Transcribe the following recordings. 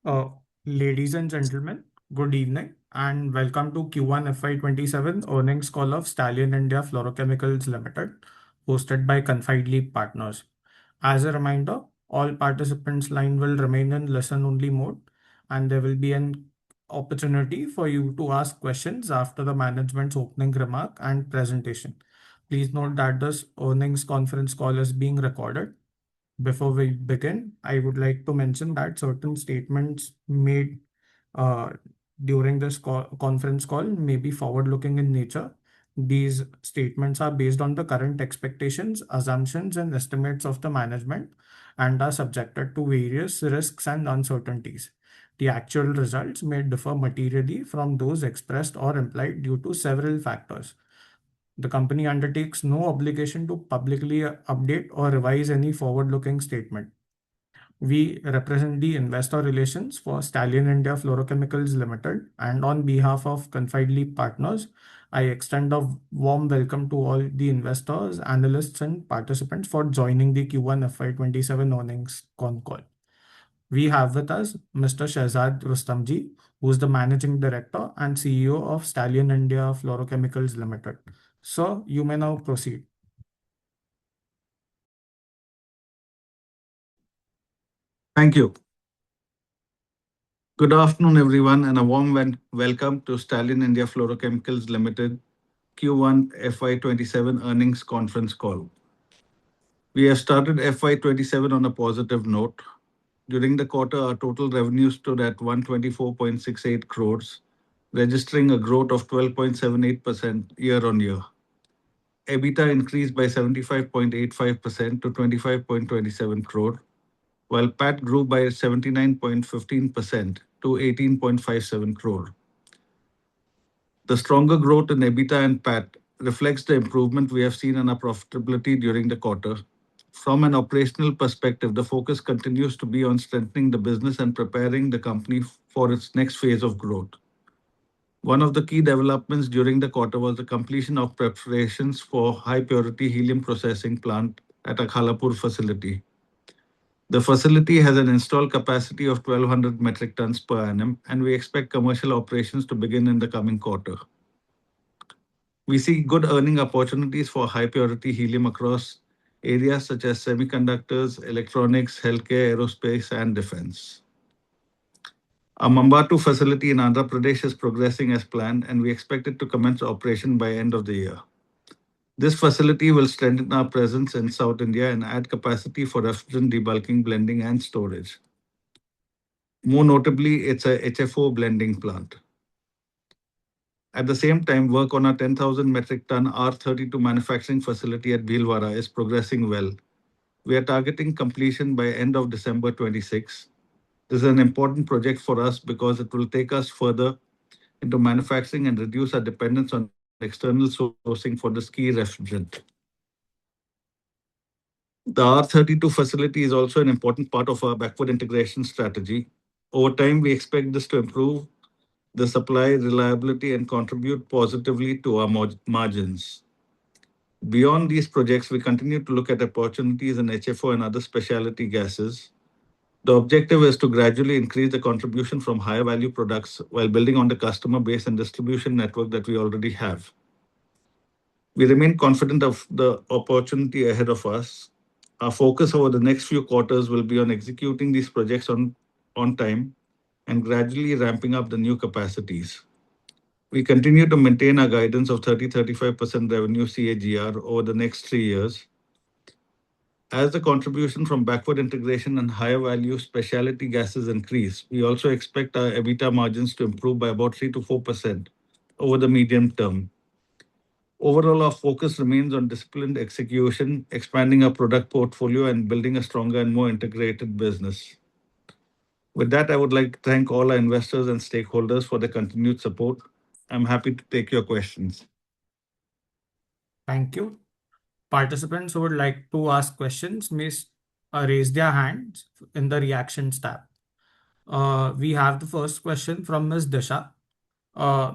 Uh, Ladies and gentlemen, good evening and welcome to Q1 FY27 earnings call of Stallion India Fluorochemicals Limited, hosted by Confidely Partners. As a reminder, all participants' line will remain in listen-only mode, and there will be an opportunity for you to ask questions after the management's opening remark and presentation. Please note that this earnings conference call is being recorded. Before we begin, I would like to mention that certain statements made uh, during this conference call may be forward-looking in nature. These statements are based on the current expectations, assumptions, and estimates of the management and are subjected to various risks and uncertainties. The actual results may differ materially from those expressed or implied due to several factors. The company undertakes no obligation to publicly update or revise any forward-looking statement. We represent the investor relations for Stallion India Fluorochemicals Limited, and on behalf of Confidely Partners, I extend a warm welcome to all the investors, analysts, and participants for joining the Q1 FY27 earnings con call. We have with us Mr. Shehzad Rustamji, who is the Managing Director and CEO of Stallion India Fluorochemicals Limited. Sir, you may now proceed. Thank you. Good afternoon, everyone, and a warm welcome to Stallion India Fluorochemicals Limited Q1 FY27 earnings conference call. We have started FY27 on a positive note. During the quarter, our total revenue stood at 124.68 crores, registering a growth of 12.78% year-on-year. EBITDA increased by 75.85% to 25.27 crore, while PAT grew by 79.15% to 18.57 crore. The stronger growth in EBITDA and PAT reflects the improvement we have seen in our profitability during the quarter. From an operational perspective, the focus continues to be on strengthening the business and preparing the company for its next phase of growth. One of the key developments during the quarter was the completion of preparations for high-purity helium processing plant at our Khalapur facility. The facility has an installed capacity of 1,200 metric tons per annum, and we expect commercial operations to begin in the coming quarter. We see good earning opportunities for high-purity helium across areas such as semiconductors, electronics, healthcare, aerospace, and defense. Our Mambatu facility in Andhra Pradesh is progressing as planned, and we expect it to commence operation by end of the year. This facility will strengthen our presence in South India and add capacity for refrigerant debulking, blending, and storage. More notably, it's a HFO blending plant. At the same time, work on our 10,000 metric ton R32 manufacturing facility at Bhilwara is progressing well. We are targeting completion by end of December 26. This is an important project for us because it will take us further into manufacturing and reduce our dependence on external sourcing for this key refrigerant. The R32 facility is also an important part of our backward integration strategy. Over time, we expect this to improve the supply reliability and contribute positively to our margins. Beyond these projects, we continue to look at opportunities in HFO and other specialty gases. The objective is to gradually increase the contribution from higher value products while building on the customer base and distribution network that we already have. We remain confident of the opportunity ahead of us. Our focus over the next few quarters will be on executing these projects on time and gradually ramping up the new capacities. We continue to maintain our guidance of 30-35% revenue CAGR over the next 3 years. As the contribution from backward integration and higher value specialty gases increase, we also expect our EBITDA margins to improve by about 3 to 4% over the medium term. Overall, our focus remains on disciplined execution, expanding our product portfolio, and building a stronger and more integrated business. With that, I would like to thank all our investors and stakeholders for their continued support. I'm happy to take your questions. Thank you. Participants who would like to ask questions may raise their hands in the reactions tab. We have the first question from Ms. Disha.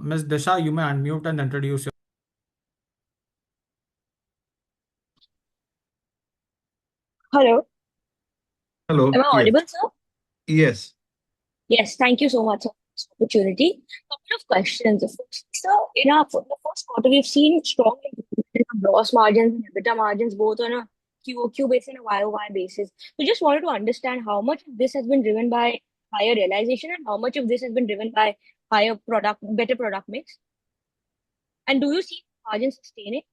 Ms. Disha, you may unmute and introduce yourself. Hello, Hello. am I Yes. audible, sir? Yes. Yes, thank you so much for this opportunity. Couple of questions. So, in the first quarter, we've seen strong improvement in our gross margins and EBITDA margins, both on a QOQ basis and a YOY basis. We just wanted to understand how much of this has been driven by higher realization and how much of this has been driven by better product mix. And do you see margins sustaining?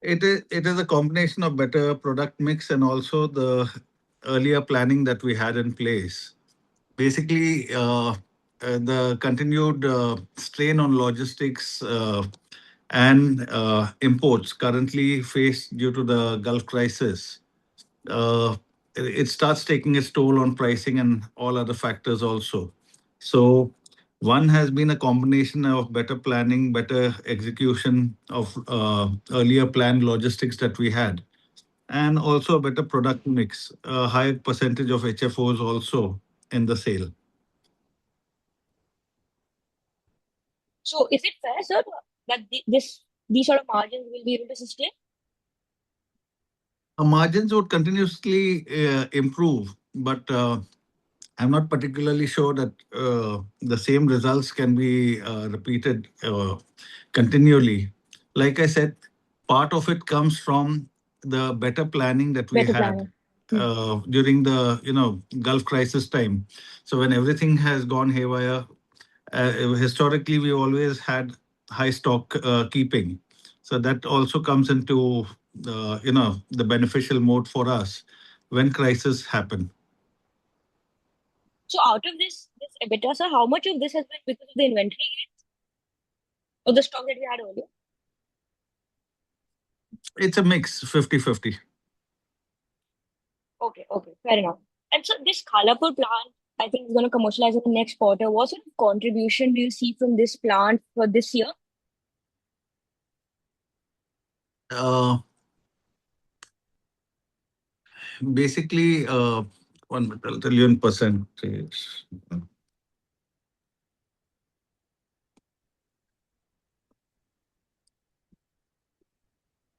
It is a combination of better product mix and also the earlier planning that we had in place. Basically, the continued strain on logistics and imports currently faced due to the Gulf crisis, uh, it starts taking its toll on pricing and all other factors also. So one has been a combination of better planning, better execution of earlier planned logistics that we had, and also a better product mix, a higher percentage of HFOs also in the sale. So, is it fair, sir, that these sort of margins will be able to sustain? Margins would continuously improve, but I'm not particularly sure that the same results can be repeated continually. Like I said, part of it comes from the better planning that we Better had planning. Hmm. during the Gulf crisis time. So when everything has gone haywire, historically we always had high stock keeping, so that also comes into the beneficial mode for us when crises happen. So, out of this EBITDA, sir, how much of this has been because of the inventory or the stock that we had earlier? It's a mix, 50-50. Okay, okay, fair enough. And so this Khalapur plant, I think is going to commercialize in the next quarter. What sort of contribution do you see from this plant for this year? uh, Basically, one minute, I'll tell you in percentage.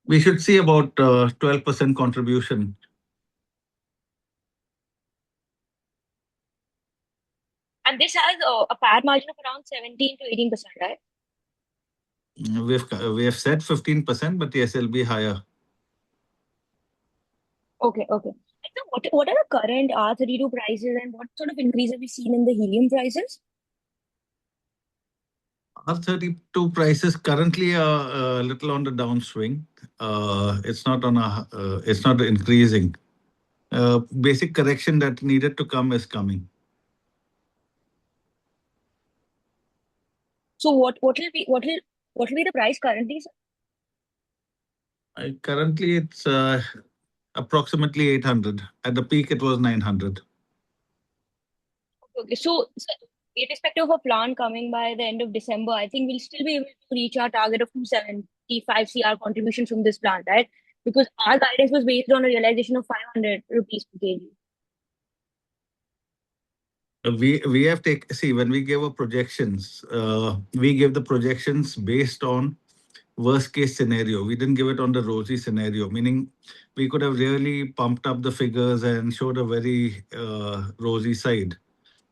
We should see about 12% contribution. And this has a PAT margin of around 17 to 18%, right? We have said 15%, but yes, it'll be higher. Okay, okay. And so what are the current R32 prices and what sort of increase have we seen in the helium prices? R32 prices currently are a little on the downswing. It's not increasing. Basic correction that needed to come is coming. So what will be the price currently, sir? Currently, it's approximately 800. At the peak, it was 900. Okay, so irrespective of a plant coming by the end of December, I think we'll still be able to reach our target of 275 CR contribution from this plant, right? Because our guidance was based on a realization of 500 rupees per kg. We have take see when we give our projections, we give the projections based on worst case scenario. We didn't give it on the rosy scenario, meaning we could have really pumped up the figures and showed a very rosy side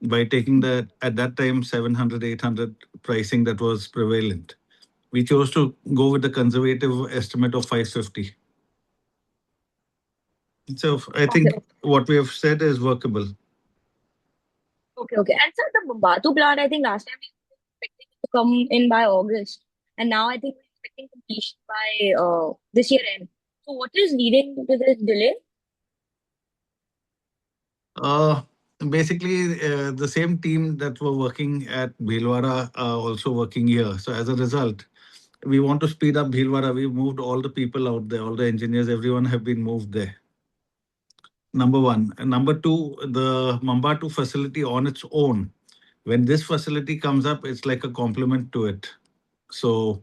by taking the at that time 700 800 pricing that was prevalent. We chose to go with the conservative estimate of 550. So I Okay, think what we have said is workable. okay. And sir, the Batu plant, I think last time we were expecting it to come in by August, and now I think we're expecting completion by this year end. So what is leading to this delay? Uh, Basically, the same team that were working at Bhilwara are also working here. So as a result, we want to speed up Bhilwara. We moved all the people out there, all the engineers, everyone have been moved there. Number one. And number two, the Mambatu facility on its own. When this facility comes up, it's like a complement to it. So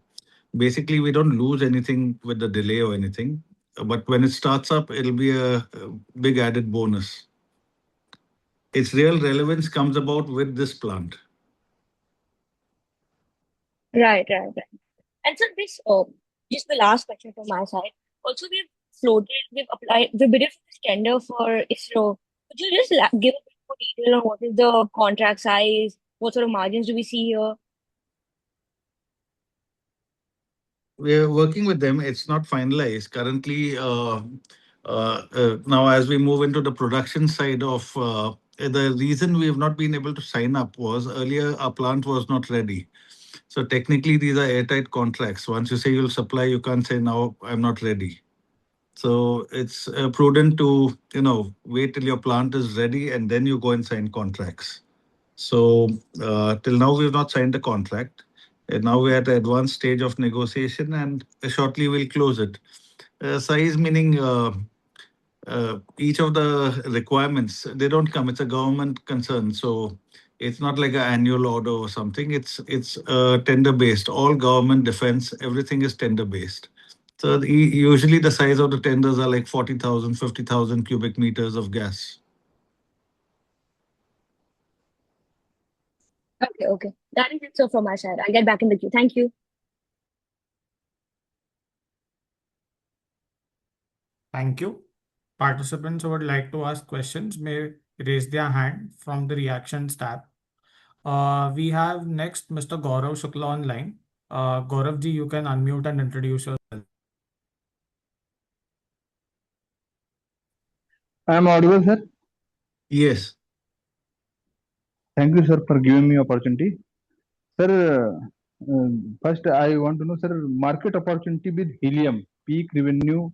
basically, we don't lose anything with the delay or anything. But when it starts up, it'll be a big added bonus. Its real relevance comes about with this plant. Right. And so this, just the last question from my side. Also, we've bid for this tender for ISRO. Could you just give a bit more detail on what is the contract size? What sort of margins do we see here? We are working with them. It's not finalized currently. Now, as we move into the production side of the reason we have not been able to sign up was earlier our plant was not ready. So technically, these are airtight contracts. Once you say you'll supply, you can't say now I'm not ready. So it's prudent to wait till your plant is ready and then you go and sign contracts. So till now we've not signed a contract. And now we're at the advanced stage of negotiation, and shortly we'll close it. Size meaning each of the requirements they don't come. It's a government concern, so it's not like an annual order or something. It's tender based. All government defense, everything is tender based. So usually the size of the tenders are like 40,000, 50,000 cubic meters of gas. Okay, okay. That is it so from my side. I'll get back in the queue. Thank you. Thank you. Participants who would like to ask questions may raise their hand from the reactions tab. We have next Mr. Gaurav Shukla online. Gaurav ji, you can unmute and introduce yourself. I am audible, sir. Yes. Thank you, sir, for giving me opportunity. Sir, first I want to know, sir, market opportunity with helium, peak revenue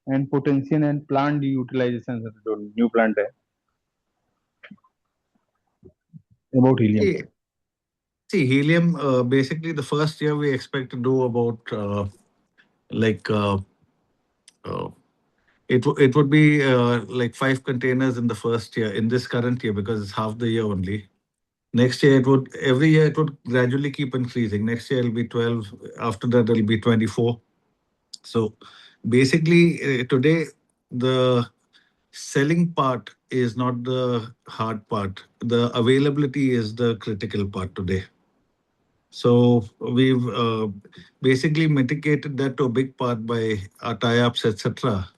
and potential and plant utilization, sir, जो new plant है, about helium. See, helium, basically the first year we expect to do about like uh, it would be like 5 containers in the first year, in this current year, because it's half the year only. Next year, every year it would gradually keep increasing. Next year it'll be 12. After that, it'll be 24. So basically, today, the selling part is not the hard part. The availability is the critical part today. So we've basically mitigated that to a big part by our tie-ups, etc.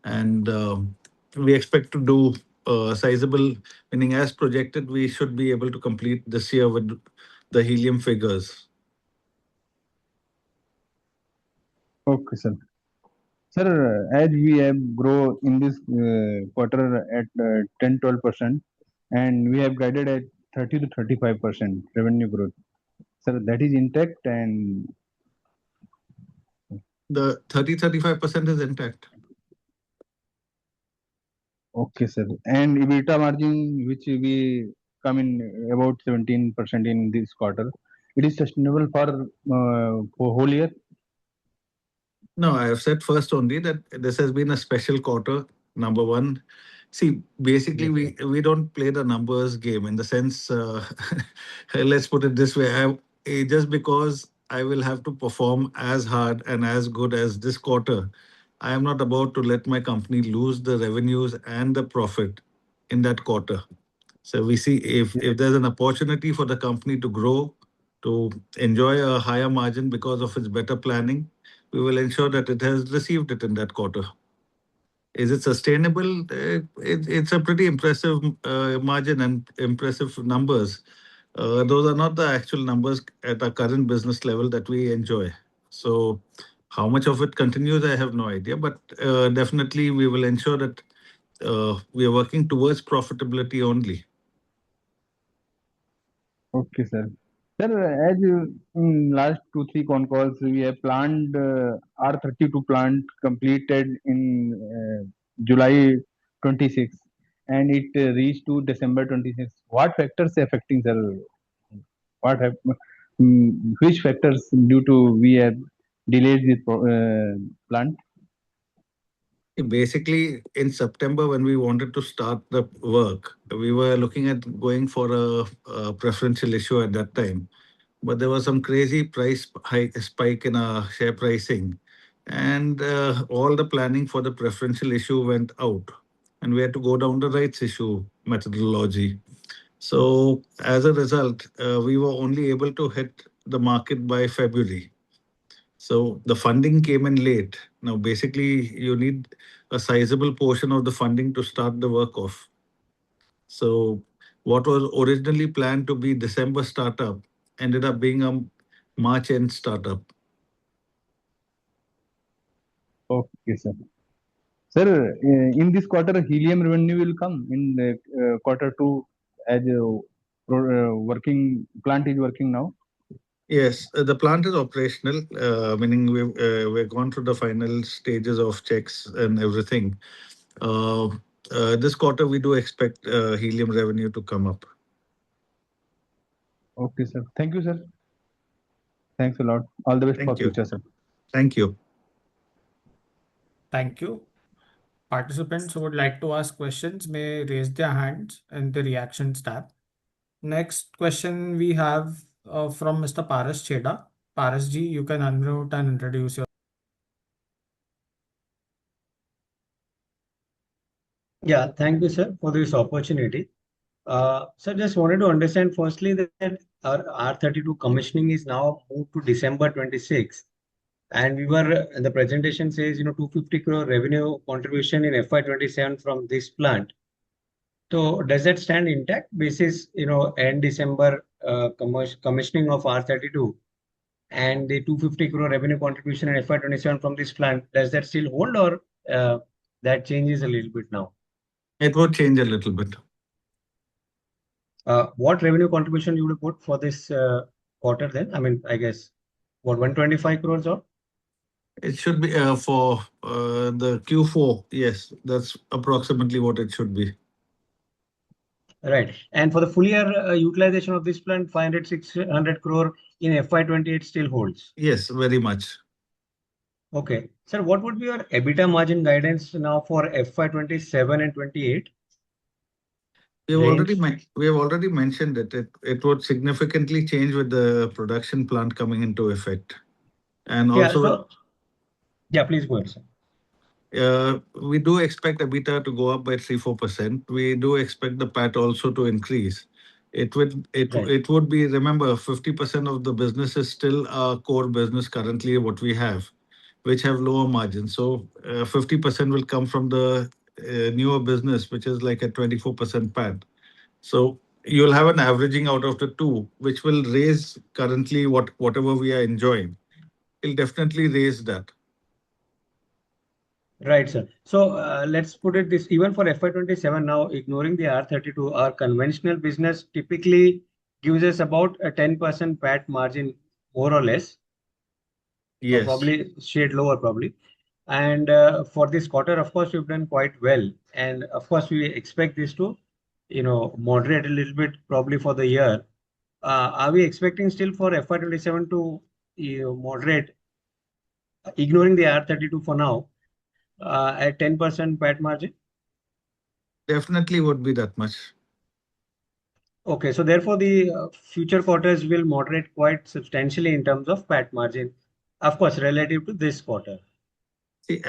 And we expect to do sizable, meaning as projected, we should be able to complete this year with the helium figures. Okay, sir. Sir, as we have grow in this quarter at 10-12%, and we have guided at 30 to 35% revenue growth. Sir, that is intact and The 30-35% is intact. okay, sir. And EBITDA margin, which we come in about 17% in this quarter, it is sustainable for whole year. No, I have said first only that this has been a special quarter, number one. See, basically, Yes, sir. we don't play the numbers game in the sense, let's put it this way. Just because I will have to perform as hard and as good as this quarter, I am not about to let my company lose the revenues and the profit in that quarter. So we see Yes, if there's an opportunity for the company to grow, to enjoy a higher margin because of its better planning, we will ensure that it has received it in that quarter. Is it sustainable? It's a pretty impressive margin and impressive numbers. Those are not the actual numbers at our current business level that we enjoy. So, how much of it continues, I have no idea. But definitely, we will ensure that we are working towards profitability only. okay, sir. Sir, as you, in last 2-3 con calls, we have planned R32 plant completed in July 26, and it reached to December 26. What factors affecting, sir? What have which factors due to we have delayed this plant? Basically, in September, when we wanted to start the work, we were looking at going for a preferential issue at that time. But there was some crazy price hike, spike in our share pricing, and all the planning for the preferential issue went out, and we had to go down the rights issue methodology. So as a result, we were only able to hit the market by February. So the funding came in late. Now, basically, you need a sizable portion of the funding to start the work off. So what was originally planned to be December startup ended up being a March end startup. Okay, sir. Sir, in this quarter, helium revenue will come in quarter two as working plant is working now. Yes, the plant is operational, meaning we've gone through the final stages of checks and everything. Uh, this quarter, we do expect helium revenue to come up. Okay, sir. Thank you, sir. Thanks a lot. All the best for Thank you. future, sir. Thank you. Thank you. Participants who would like to ask questions may raise their hands in the reactions tab. Next question we have from Mr. Paras Cheda. Paras ji, you can unmute and introduce your. Yeah, thank you, sir, for this opportunity. Sir, just wanted to understand firstly that our R32 commissioning is now moved to December 26, and the presentation says, 250 crore revenue contribution in FY27 from this plant. So does that stand intact basis, end December commissioning of R32 and the 250 crore revenue contribution in FY27 from this plant, does that still hold or that changes a little bit now? It would change a little bit. What revenue contribution you would put for this quarter then? I mean, I guess, what, 125 crores or? It should be for the Q4. Yes, that's approximately what it should be. Right. And for the full year utilization of this plant, 500, 600 crore in FY28 still holds. Yes, very much. Okay. Sir, what would be your EBITDA margin guidance now for FY27 and 28? We have already mentioned it. It would significantly change with the production plant coming into effect. And Yeah, also, yeah, please go ahead, sir. we do expect EBITDA to go up by 3-4%. We do expect the PAT also to increase. Right. It would be, remember, 50% of the business is still our core business currently, what we have, which have lower margins. So 50% will come from the newer business, which is like a 24% PAT. So you'll have an averaging out of the two, which will raise currently whatever we are enjoying. It'll definitely raise that. Right, sir. So let's put it this, even for FY27 now, ignoring the R32, our conventional business typically gives us about a 10% PAT margin, more or less, or Yes. probably shade lower, probably. And for this quarter, of course, we've done quite well. And of course, we expect this to, moderate a little bit probably for the year. Are we expecting still for FY27 to moderate, ignoring the R32 for now, at 10% PAT margin? Definitely would be that much. Okay, so therefore the future quarters will moderate quite substantially in terms of PAT margin, of course, relative to this quarter. See,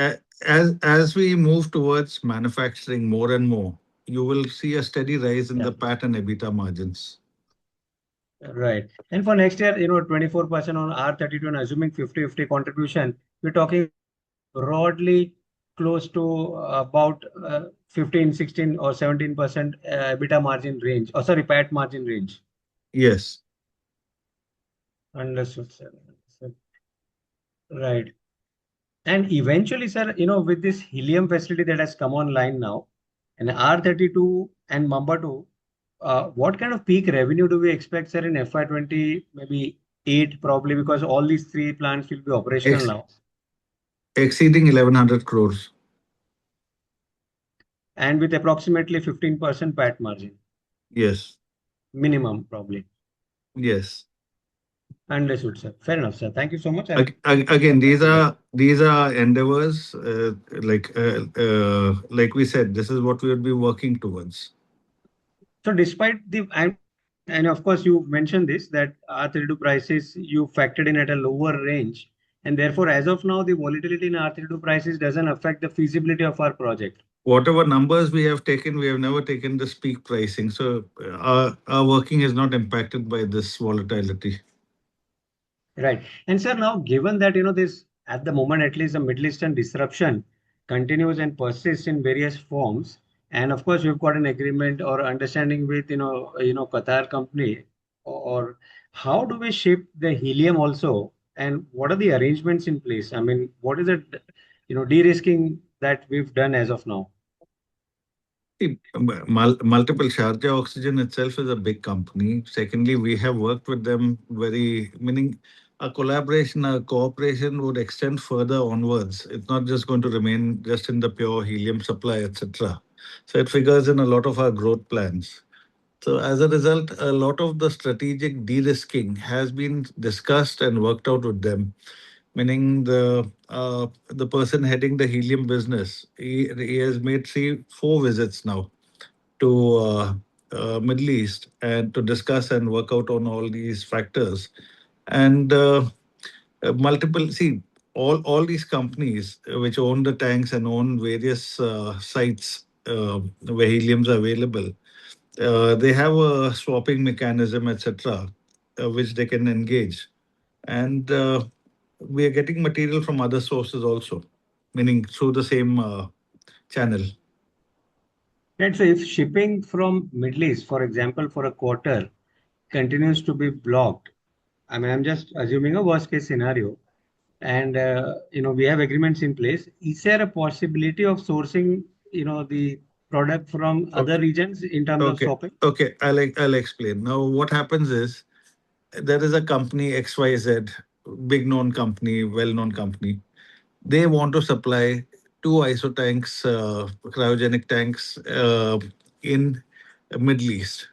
as we move towards manufacturing more and more, you will see a steady rise in Yeah. the PAT and EBITDA margins. Right. And for next year, 24% on R32 and assuming 50-50 contribution, we're talking broadly close to about 15, 16 or 17% EBITDA margin range, or sorry, PAT margin range. Yes. Understood, sir. Right. And eventually, sir, with this helium facility that has come online now, and R32 and Mamba 2, what kind of peak revenue do we expect, sir, in FY20, maybe 8 probably, because all these three plants will be operational Ex- now, Exceeding 1100 crores. and with approximately 15% PAT margin, Yes. minimum probably. Yes. Understood, sir. Fair enough, sir. Thank you so much. Again, these are endeavors. Like we said, this is what we would be working towards. So despite and of course you mentioned this, that R32 prices you factored in at a lower range, and therefore as of now the volatility in R32 prices doesn't affect the feasibility of our project. Whatever numbers we have taken, we have never taken the peak pricing. So our working is not impacted by this volatility. Right. And sir, now given that this at the moment at least the Middle Eastern disruption continues and persists in various forms, and of course we've got an agreement or understanding with Qatar company, or how do we ship the helium also, and what are the arrangements in place? I mean, what is it, de-risking that we've done as of now? See, multiple Sharjah Oxygen itself is a big company. Secondly, we have worked with them meaning a collaboration, a cooperation would extend further onwards. It's not just going to remain just in the pure helium supply, etc. So it figures in a lot of our growth plans. So as a result, a lot of the strategic de-risking has been discussed and worked out with them. Meaning the person heading the helium business, he has made 4 visits now to Middle East and to discuss and work out on all these factors. And multiple see all these companies which own the tanks and own various sites where heliums are available, they have a swapping mechanism, etc., which they can engage. And we are getting material from other sources also, meaning through the same channel. Right. So if shipping from Middle East, for example, for a quarter continues to be blocked, I mean, I'm just assuming a worst case scenario, and we have agreements in place. Is there a possibility of sourcing, the product from other Okay. regions in terms of Okay. swapping? Okay. I'll explain. Now, what happens is there is a company XYZ, big known company, well known company. They want to supply two ISO tanks, cryogenic tanks in Middle East.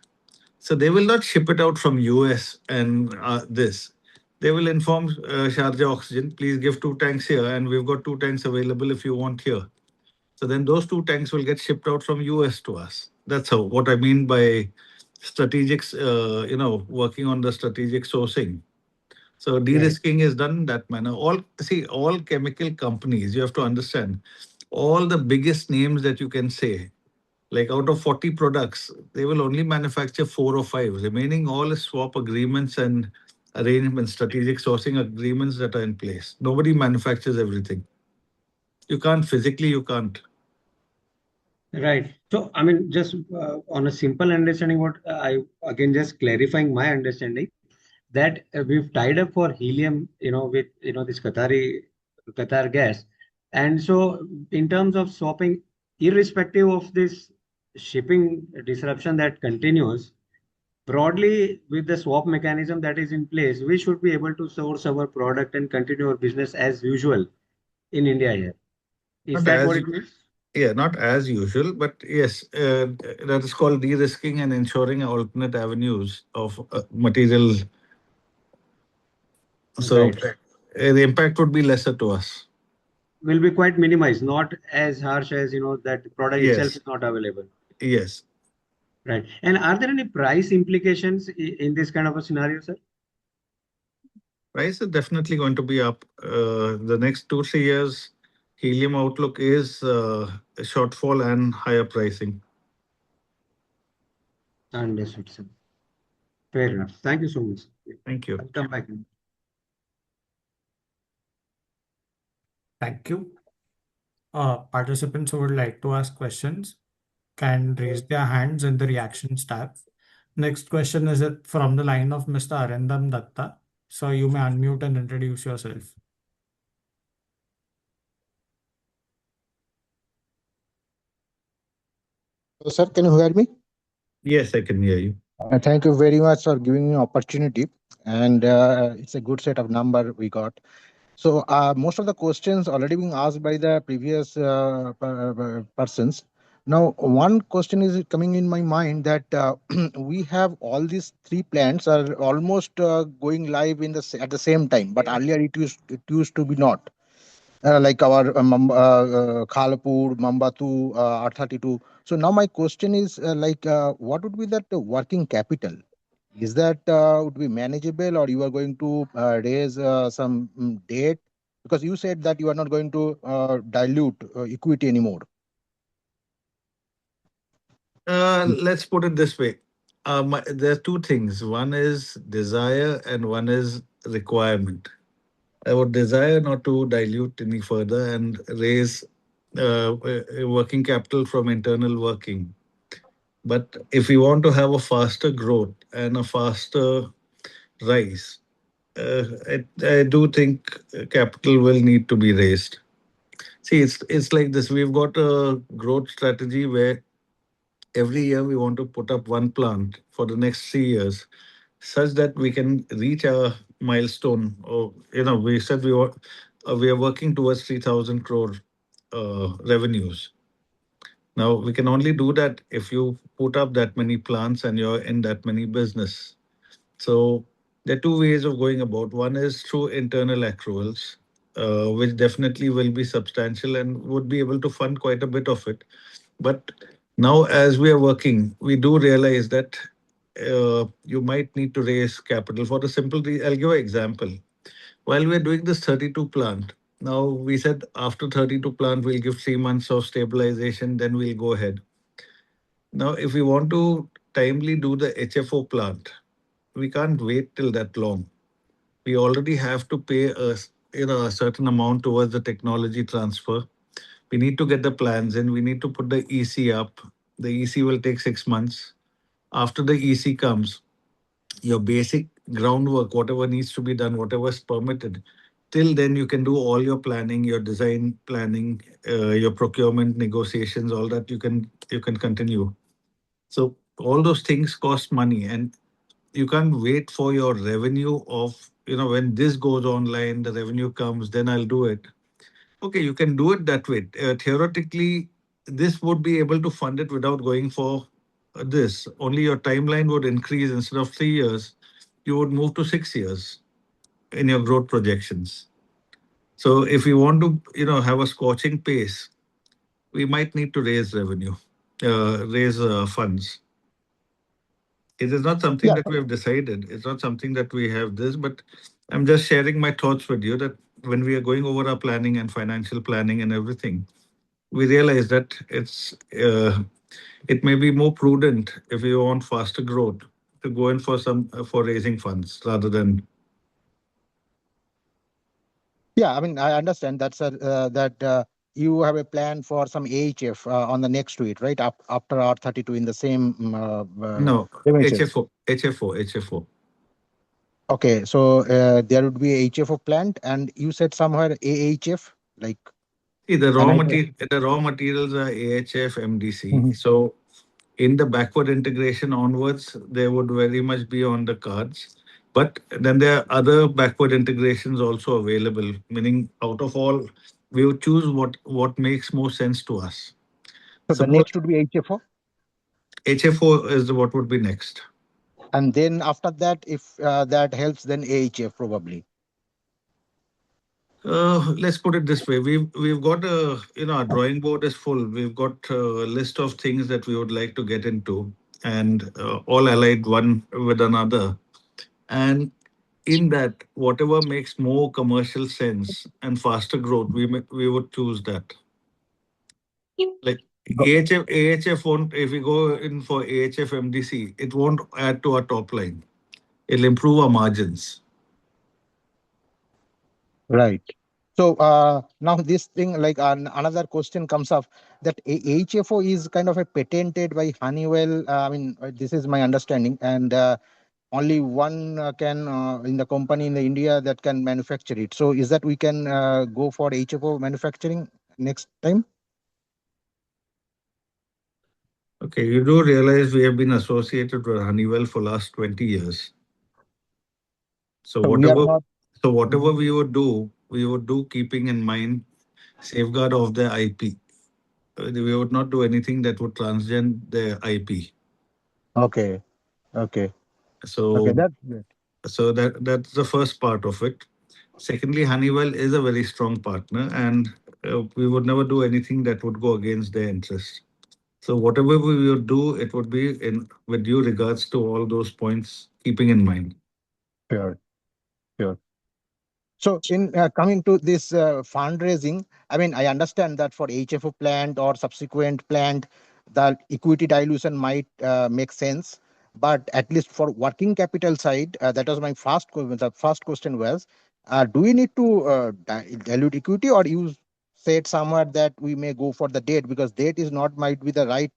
So they will not ship it out from US and this. They will inform Sharjah Oxygen, please give 2 tanks here, and we've got 2 tanks available if you want here. So then those 2 tanks will get shipped out from US to us. That's how what I mean by strategic, working on the strategic sourcing. So Right. de-risking is done in that manner. All chemical companies, you have to understand, all the biggest names that you can say, like out of 40 products, they will only manufacture 4 or 5. Remaining all is swap agreements and arrangements, strategic sourcing agreements that are in place. Nobody manufactures everything. You can't physically, you can't. Right. So, I mean, just on a simple understanding, what I again just clarifying my understanding that we've tied up for helium, with this Qatar gas, and so in terms of swapping, irrespective of this shipping disruption that continues, broadly with the swap mechanism that is in place, we should be able to source our product and continue our business as usual in India here. Is Not that what as it means? Yeah, not as usual, but yes, that is called de-risking and ensuring alternate avenues of material. So Right. the impact would be lesser to us. Will be quite minimized, not as harsh as that the product itself Yes, is not available. yes. Right. And are there any price implications in this kind of a scenario, sir? Price is definitely going to be up. The next 2 3 years, helium outlook is a shortfall and higher pricing. Understood, sir. Fair enough. Thank you so much. Thank you. I'll come back in. Thank you. Participants who would like to ask questions can raise their hands in the reactions tab. Next question is from the line of Mr. Arindam Datta. So you may unmute and introduce yourself. Sir, can you hear me? Yes, I can hear you. Thank you very much for giving me opportunity. And it's a good set of number we got. So most of the questions already being asked by the previous persons. Now, one question is coming in my mind that we have all these 3 plants are almost going live at the same time. But earlier it used to be not. Like our Khalapur, Mambatu, R32. So now my question is what would be that working capital? Is that would be manageable, or you are going to raise some debt? Because you said that you are not going to dilute equity anymore. Let's put it this way. There are 2 things. One is desire and one is requirement. I would desire not to dilute any further and raise working capital from internal working. But if we want to have a faster growth and a faster rise, I do think capital will need to be raised. See, it's like this. We've got a growth strategy where every year we want to put up one plant for the next 3 years, such that we can reach our milestone. Or we said we are working towards 3,000 crore revenues. Now we can only do that if you put up that many plants and you're in that many business. So there are two ways of going about. One is through internal accruals, which definitely will be substantial and would be able to fund quite a bit of it. But now, as we are working, we do realize that you might need to raise capital for the simple. I'll give an example. While we are doing this 32 plant, now we said after 32 plant, we'll give 3 months of stabilization, then we'll go ahead. Now, if we want to timely do the HFO plant, we can't wait till that long. We already have to pay a certain amount towards the technology transfer. We need to get the plans in. We need to put the EC up. The EC will take 6 months. After the EC comes, your basic groundwork, whatever needs to be done, whatever is permitted, till then you can do all your planning, your design planning, your procurement negotiations, all that you can continue. So all those things cost money, and you can't wait for your revenue of, when this goes online, the revenue comes, then I'll do it. Okay, you can do it that way. Theoretically, this would be able to fund it without going for this. Only your timeline would increase. Instead of 3 years, you would move to 6 years in your growth projections. So if we want to, have a scorching pace, we might need to raise revenue, raise funds. It is not something Yeah. that we have decided. It's not something that we have this, but I'm just sharing my thoughts with you that when we are going over our planning and financial planning and everything, we realize that it may be more prudent if you want faster growth to go in for raising funds rather than. Yeah, I mean, I understand that you have a plan for some AHF on the next to it, right? After R32 in the same No, dimensions. HFO. Okay, so there would be a HFO plant, and you said somewhere AHF, like, See, the and raw I. material, the raw materials are AHF, MDC. Mhm. So in the backward integration onwards, they would very much be on the cards. But then there are other backward integrations also available, meaning out of all, we would choose what makes more sense to us. So the Suppose next would be HFO, HFO is what would be next. and then after that, if that helps, then AHF probably. Let's put it this way: we've got our drawing board is full. We've got a list of things that we would like to get into, and all allied one with another. And in that, whatever makes more commercial sense and faster growth, we would choose that. Like AHF won't, if we go in for AHF MDC, it won't add to our top line. It'll improve our margins. Right. So now this thing, like another question comes up that HFO is kind of a patented by Honeywell. I mean, this is my understanding, and only one can in the company in the India that can manufacture it. So is that we can go for HFO manufacturing next time? Okay, you do realize we have been associated with Honeywell for last 20 years. So So we are whatever not. so whatever Mhm. we would do keeping in mind safeguard of the IP. We would not do anything that would transcend the IP. Okay. Okay. Okay. So That's good. that's the first part of it. Secondly, Honeywell is a very strong partner, and we would never do anything that would go against their interest. So whatever we would do, it would be in with due regards to all those points, keeping in mind. Sure. Sure. So, in coming to this fundraising, I mean, I understand that for HFO plant or subsequent plant, the equity dilution might make sense. But at least for working capital side, that was my the first question was, do we need to dilute equity or use said somewhere that we may go for the date because date is not might be the right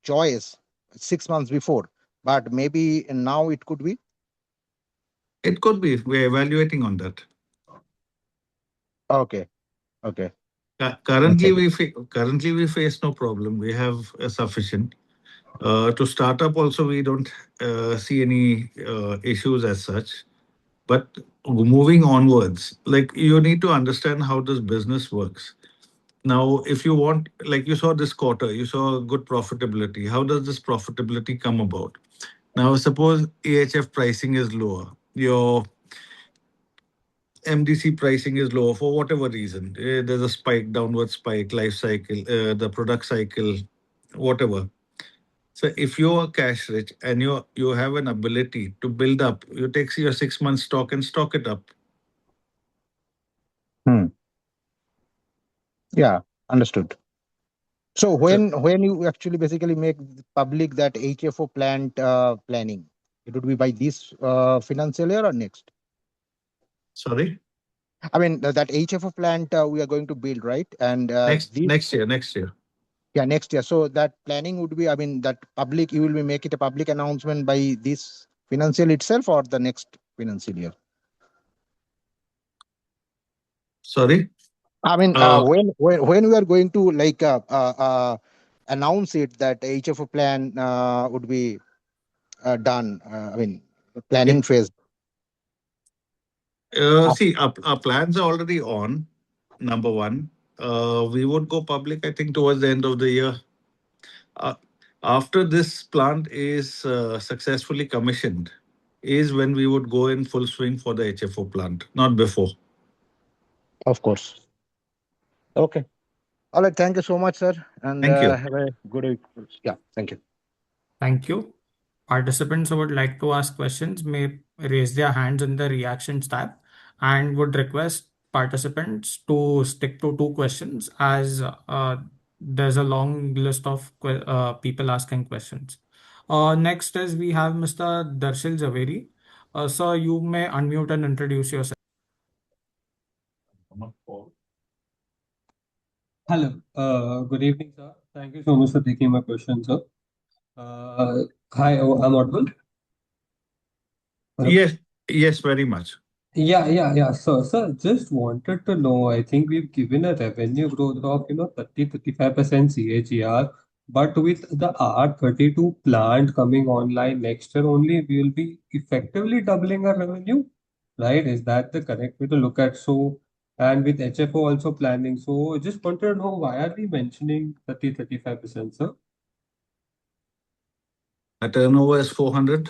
choice 6 months before, but maybe now it could be. It could be. We're evaluating on that. Okay, okay. Currently, Okay. we face no problem. We have sufficient. To start up also, we don't see any issues as such. But moving onwards, like you need to understand how this business works. Now, if you want, like you saw this quarter, you saw good profitability. How does this profitability come about? Now, suppose AHF pricing is lower, your MDC pricing is lower for whatever reason. There's a spike, downward spike, life cycle, the product cycle, whatever. So if you are cash rich and you have an ability to build up, you take your 6 month stock and stock it up. Hmm. Yeah, understood. So So when you actually basically make public that HFO plant planning, it would be by this financial year or next? sorry, I mean that HFO plant we are going to build, right? And this next year. yeah, next year. So that planning would be, I mean, that public you will be make it a public announcement by this financial itself or the next financial year. Sorry. I mean, Uh, when we are going to like announce it that HFO plan would be done. I mean, the planning it phase. See, our plans are already on. Number one, we would go public, I think, towards the end of the year. Uh, After this plant is successfully commissioned, is when we would go in full swing for the HFO plant, not before. Of course. Okay. All right. Thank you so much, sir. And Thank you. have a good week. Yeah. Thank you. Thank you. Participants who would like to ask questions may raise their hands in the reactions tab and would request participants to stick to two questions as there's a long list of people asking questions. Next is we have Mr. Darshil Zaveri. Sir, you may unmute and introduce yourself. Hello. Good evening, sir. Thank you so much for taking my question, sir. Uh, Hi, I'm audible. Hello. Yes, yes, very much. Yeah. So, just wanted to know, I think we've given a revenue growth of, 30-35% CAGR, but with the R32 plant coming online next year only, we will be effectively doubling our revenue, right? Is that the correct way to look at? So, and with HFO also planning. So, just wanted to know why are we mentioning 30-35%, sir? Our turnover is 400.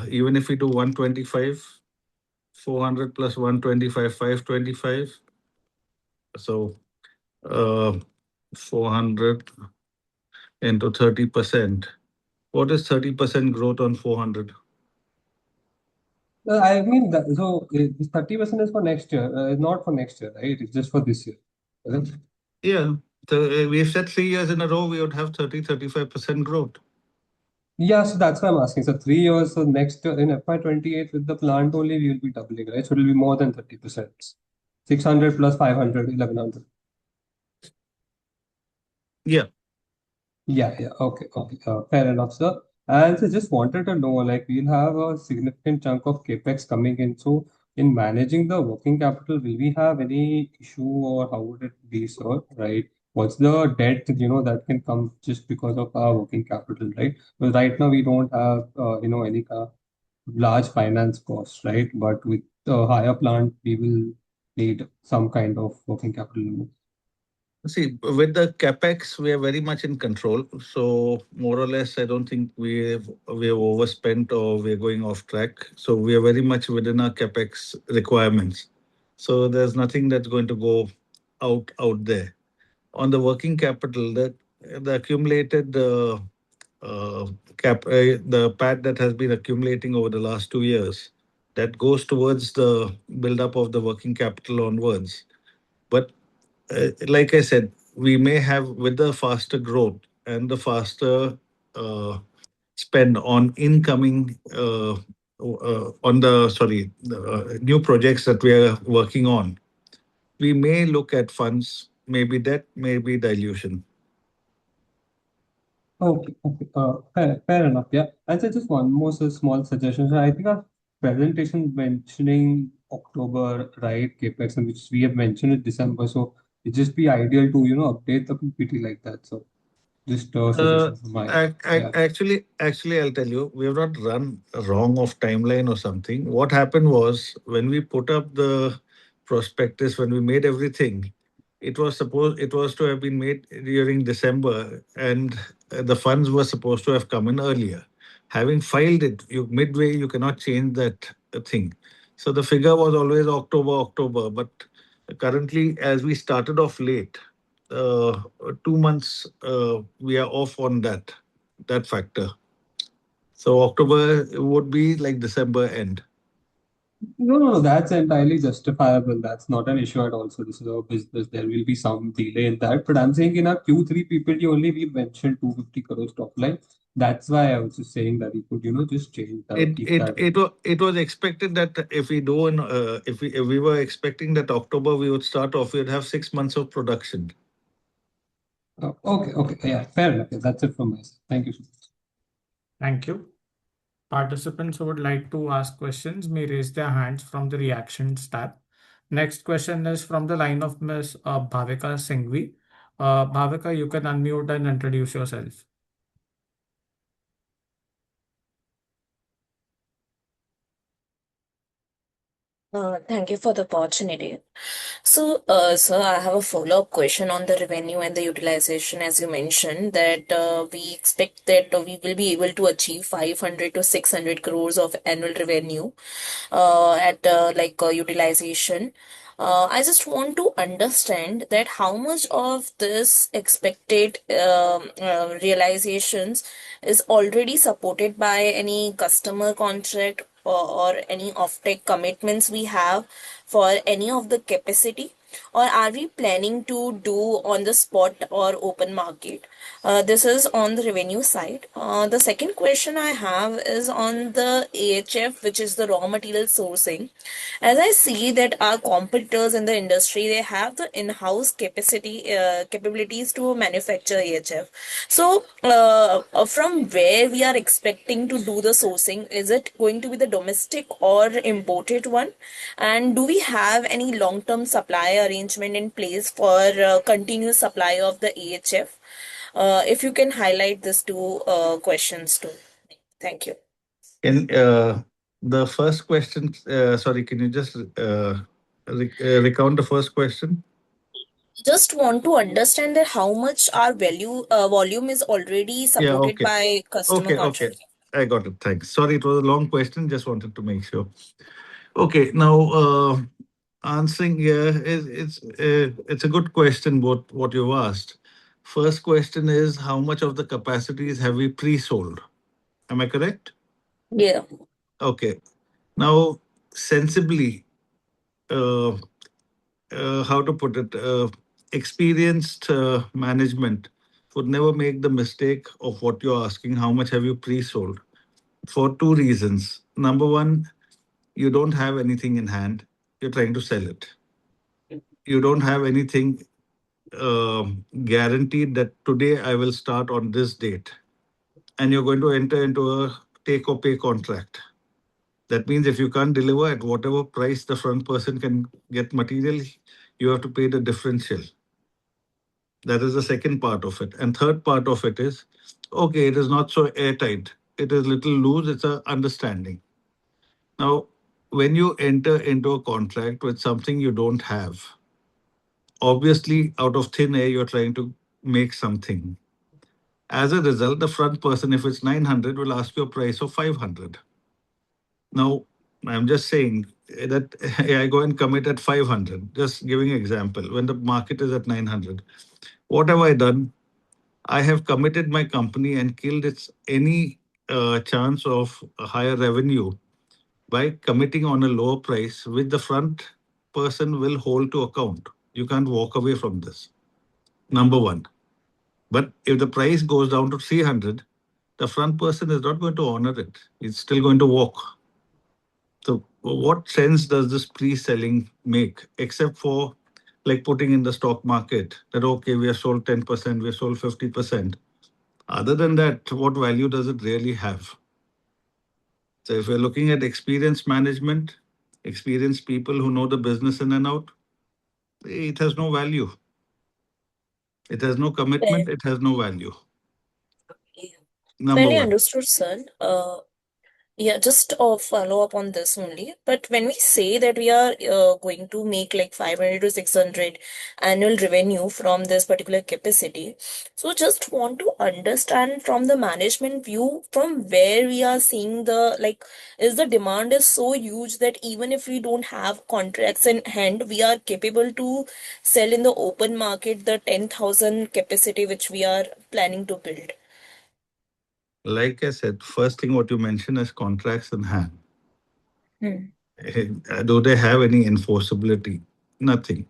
Even if we do 125, 400 plus 125, 525. So 400 into 30%. What is 30% growth on 400? I mean, this 30% is for next year, not for next year, right? It's just for this year. Correct? Yeah. So we've said 3 years in a row we would have 35% growth. Yeah, so that's why I'm asking. So 3 years, so next year in FY 28 with the plant only, we will be doubling, right? So it will be more than 30%. 600 plus 500, 1100. Yeah. Yeah. Okay. Fair enough, sir. And so just wanted to know, like, we'll have a significant chunk of capex coming in. So in managing the working capital, will we have any issue or how would it be, sir? Right? What's the debt, that can come just because of our working capital, right? Because right now we don't have, any large finance costs, right? But with the higher plant, we will need some kind of working capital limit. See, with the capex, we are very much in control. So more or less, I don't think we have overspent or we're going off track. So we are very much within our capex requirements. So there's nothing that's going to go out there. On the working capital, the accumulated uh, the pad that has been accumulating over the last 2 years, that goes towards the buildup of the working capital onwards. But like I said, we may have with the faster growth and the faster uh, spend on incoming on the sorry the new projects that we are working on. we may look at funds, maybe debt, maybe dilution. Okay, okay. Fair enough. Yeah. And so just one more small suggestion. So I think our presentation mentioning October, right, capex, and which we have mentioned in December. So it just be ideal to, update the PPT like that. So just a Uh, suggestion from my end. Yeah. actually, I'll tell you, we have not run wrong of timeline or something. What happened was when we put up the prospectus, when we made everything, it was to have been made during December, and the funds were supposed to have come in earlier. Having filed it, you midway, you cannot change that thing. So the figure was always October, but currently, as we started off late, uh, 2 months we are off on that factor. So October would be like December end. No, no, no, that's entirely justifiable. That's not an issue at all. So this is our business. There will be some delay in that. But I'm saying in our Q3 PPT only we mentioned 250 crores top line. That's why I was just saying that you could, just change that, keep that in. It was expected that if we were expecting that October we would start off, we'd have 6 months of production. Okay, okay. Yeah, fair enough. Yeah, that's it from my side. Thank you so much. Thank you. Participants who would like to ask questions may raise their hands from the reactions tab. Next question is from the line of Ms. Bhavika Singhvi. Bhavika, you can unmute and introduce yourself. Thank you for the opportunity. So, sir, I have a follow-up question on the revenue and the utilization. As you mentioned, that we expect that we will be able to achieve 500 to 600 crores of annual revenue at utilization. I just want to understand that how much of this expected realizations is already supported by any customer contract or any offtake commitments we have for any of the capacity, or are we planning to do on the spot or open market? This is on the revenue side. The second question I have is on the AHF, which is the raw material sourcing. As I see that our competitors in the industry, they have the in-house capabilities to manufacture AHF. So, from where we are expecting to do the sourcing, is it going to be the domestic or imported one? And do we have any long-term supply arrangement in place for continuous supply of the AHF? If you can highlight these two questions too. Thank you. And the first question, sorry, can you just recount the first question? Just want to understand that how much our volume is already Yeah, supported okay. by customer Okay. contract. I got it. Thanks. Sorry, it was a long question. Just wanted to make sure. Okay, now answering here is it's a good question. What you've asked. First question is how much of the capacities have we pre-sold? Am I correct? Yeah. Okay. Now, sensibly, uh, how to put it? Experienced management would never make the mistake of what you're asking. How much have you pre-sold? For two reasons. Number one, you don't have anything in hand. You're trying to sell it. You don't have anything guaranteed that today I will start on this date, and you're going to enter into a take or pay contract. That means if you can't deliver at whatever price the front person can get material, you have to pay the differential. That is the second part of it. And third part of it is, okay, it is not so airtight. It is little loose. It's a understanding. Now, when you enter into a contract with something you don't have, obviously out of thin air, you're trying to make something. As a result, the front person, if it's 900, will ask you a price of 500. Now, I'm just saying that I go and commit at 500, just giving an example, when the market is at 900. What have I done? I have committed my company and killed its any chance of a higher revenue by committing on a lower price, which the front person will hold to account. You can't walk away from this. Number one. But if the price goes down to 300, the front person is not going to honor it. It's still going to walk. So, what sense does this pre selling make, except for like putting in the stock market that, okay, we have sold 10%, we have sold 50%. Other than that, what value does it really have? So if we're looking at experience management, experienced people who know the business in and out, it has no value. It has no Fair- commitment, it has no value. Number Fairly one. understood, sir. Yeah, just a follow up on this only. But when we say that we are going to make like 500 to 600 annual revenue from this particular capacity, so just want to understand from the management view from where we are seeing the like, is the demand is so huge that even if we don't have contracts in hand, we are capable to sell in the open market the 10,000 capacity which we are planning to build. Like I said, first thing what you mentioned is contracts in hand. Hmm. Do they have any enforceability? Nothing.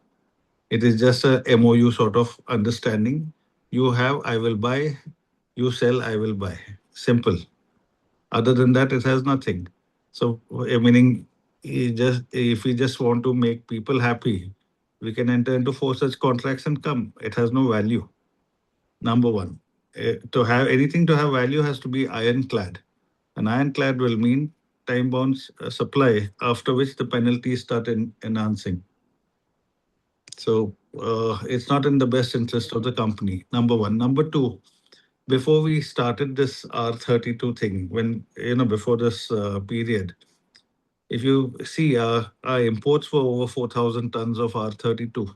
It is just a MOU sort of understanding. You have, I will buy. You sell, I will buy. Simple. Other than that, it has nothing. So, meaning, just if we just want to make people happy, we can enter into four such contracts and come. It has no value. Number one, to have anything to have value has to be ironclad. An ironclad will mean time bound supply, after which the penalties start enhancing. So it's not in the best interest of the company. Number one. Number two, before we started this R32 thing, when before this period, if you see, our imports were over 4,000 tons of R32.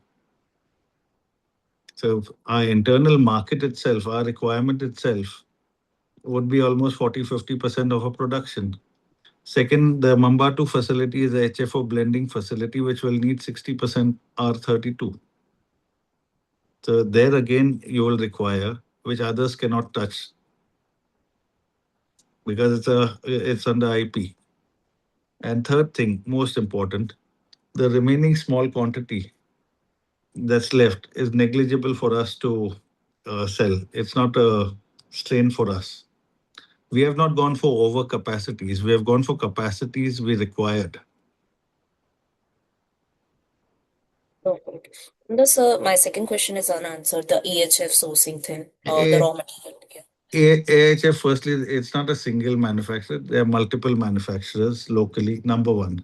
So our internal market itself, our requirement itself, would be almost 40-50% of our production. Second, the Mambatu facility is a HFO blending facility, which will need 60% R32. So there again, you will require, which others cannot touch because it's under IP. And third thing, most important, the remaining small quantity that's left is negligible for us to sell. It's not a strain for us. We have not gone for over capacities. We have gone for capacities we required. Okay. This, my second question is unanswered. The EHF sourcing thing, the A- raw material. Yeah. AHF, firstly, it's not a single manufacturer. There are multiple manufacturers locally, number one.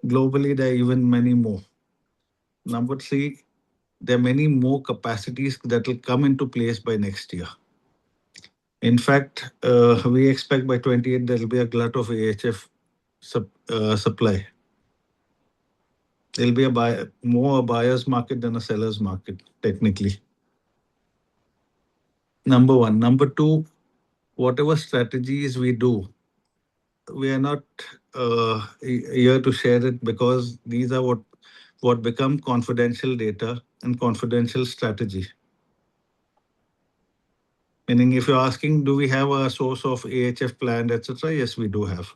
Globally, there are even many more. Number three, there are many more capacities that will come into place by next year. In fact, we expect by 28 there will be a glut of AHF supply. There'll be more a buyer's market than a seller's market, technically. Number one. Number two, whatever strategies we do, we are not here to share it because these are what become confidential data and confidential strategy. Meaning, if you're asking, do we have a source of AHF planned, etc.? Yes, we do have.